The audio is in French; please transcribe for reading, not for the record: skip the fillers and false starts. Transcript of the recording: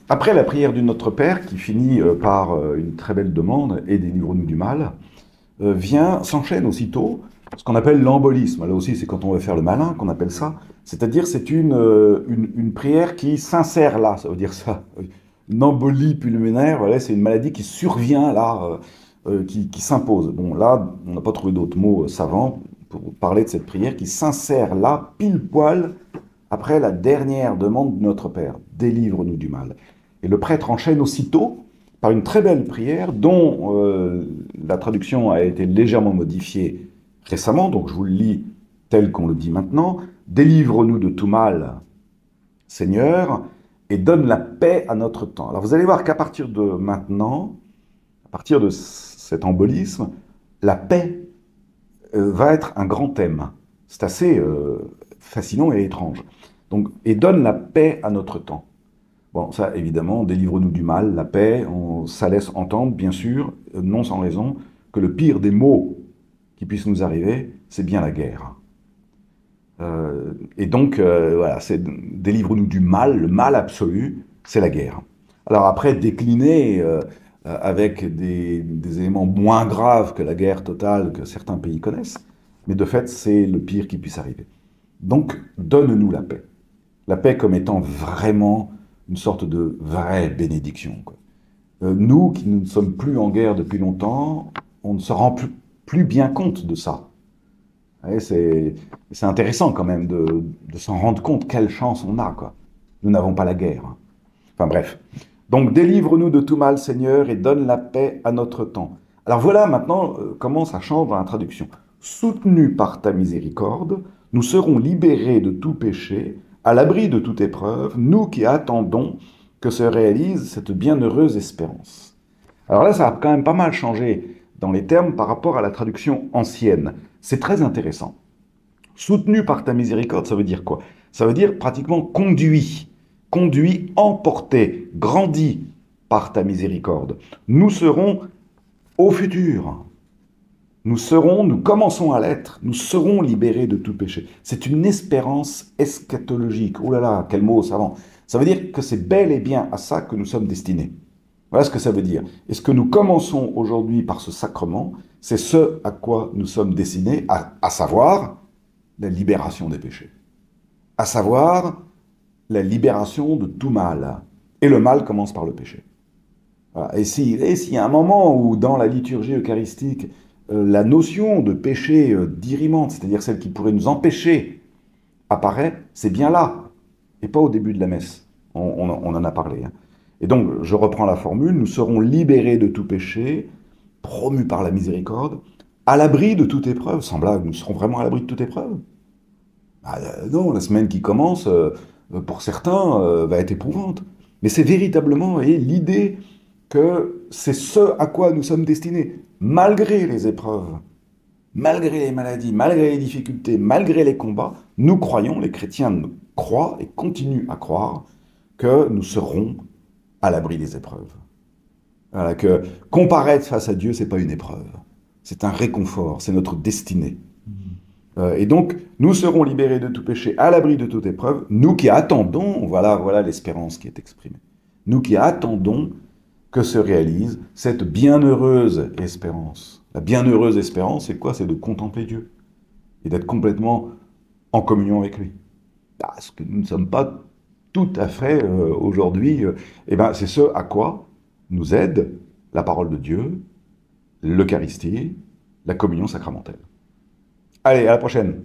Après la prière du Notre Père, qui finit par une très belle demande, « Et délivre-nous du mal », s'enchaîne aussitôt ce qu'on appelle l'embolisme. Là aussi, c'est quand on veut faire le malin qu'on appelle ça. C'est-à-dire, c'est une prière qui s'insère là, ça veut dire ça. Une embolie pulmonaire, voilà, c'est une maladie qui survient là, qui s'impose. Bon, là, on n'a pas trouvé d'autres mots savants pour parler de cette prière qui s'insère là, pile poil, après la dernière demande de Notre Père, « Délivre-nous du mal ». Et le prêtre enchaîne aussitôt par une très belle prière dont la traduction a été légèrement modifiée récemment, donc je vous le lis tel qu'on le dit maintenant. « Délivre-nous de tout mal, Seigneur, et donne la paix à notre temps. » Alors vous allez voir qu'à partir de maintenant, à partir de cet embolisme, la paix va être un grand thème. C'est assez fascinant et étrange. Donc, et donne la paix à notre temps. Bon, ça, évidemment, délivre-nous du mal, la paix, ça laisse entendre, bien sûr, non sans raison, que le pire des maux qui puissent nous arriver, c'est bien la guerre. Et donc, voilà, c'est délivre-nous du mal, le mal absolu, c'est la guerre. Alors après, décliné avec des éléments moins graves que la guerre totale que certains pays connaissent, mais de fait, c'est le pire qui puisse arriver. Donc, donne-nous la paix. La paix comme étant vraiment une sorte de vraie bénédiction, quoi. Nous, qui ne sommes plus en guerre depuis longtemps, on ne se rend plus bien compte de ça. C'est intéressant quand même de s'en rendre compte, quelle chance on a, quoi. Nous n'avons pas la guerre. Enfin bref. Donc, délivre-nous de tout mal, Seigneur, et donne la paix à notre temps. Alors voilà maintenant comment ça change dans la traduction. Soutenus par ta miséricorde, nous serons libérés de tout péché, à l'abri de toute épreuve, nous qui attendons que se réalise cette bienheureuse espérance. Alors là, ça a quand même pas mal changé dans les termes par rapport à la traduction ancienne. C'est très intéressant. Soutenu par ta miséricorde, ça veut dire quoi? Ça veut dire pratiquement conduit, emporté, grandi par ta miséricorde. Nous serons au futur. Nous commençons à l'être, nous serons libérés de tout péché. C'est une espérance eschatologique. Oh là là, quel mot savant. Ça veut dire que c'est bel et bien à ça que nous sommes destinés. Voilà ce que ça veut dire. Et ce que nous commençons aujourd'hui par ce sacrement, c'est ce à quoi nous sommes destinés, à savoir la libération des péchés. À savoir la libération de tout mal. Et le mal commence par le péché. Voilà. Et s'il y a un moment où dans la liturgie eucharistique, la notion de péché dirimante, c'est-à-dire celle qui pourrait nous empêcher, apparaît, c'est bien là, et pas au début de la messe. On en a parlé. Hein. Et donc, je reprends la formule, nous serons libérés de tout péché, promus par la miséricorde, à l'abri de toute épreuve. Sans blague, nous serons vraiment à l'abri de toute épreuve? Non, la semaine qui commence, pour certains, va être éprouvante. Mais c'est véritablement l'idée que c'est ce à quoi nous sommes destinés, malgré les épreuves, malgré les maladies, malgré les difficultés, malgré les combats, nous croyons, les chrétiens croient et continuent à croire que nous serons à l'abri des épreuves. Voilà, que comparaître face à Dieu, c'est pas une épreuve, c'est un réconfort, c'est notre destinée. Et donc, nous serons libérés de tout péché, à l'abri de toute épreuve, nous qui attendons, voilà l'espérance qui est exprimée, nous qui attendons que se réalise cette bienheureuse espérance. La bienheureuse espérance, c'est quoi? C'est de contempler Dieu et d'être complètement en communion avec lui. Ce que nous ne sommes pas tout à fait aujourd'hui, c'est ce à quoi nous aide la parole de Dieu, l'Eucharistie, la communion sacramentelle. Allez, à la prochaine!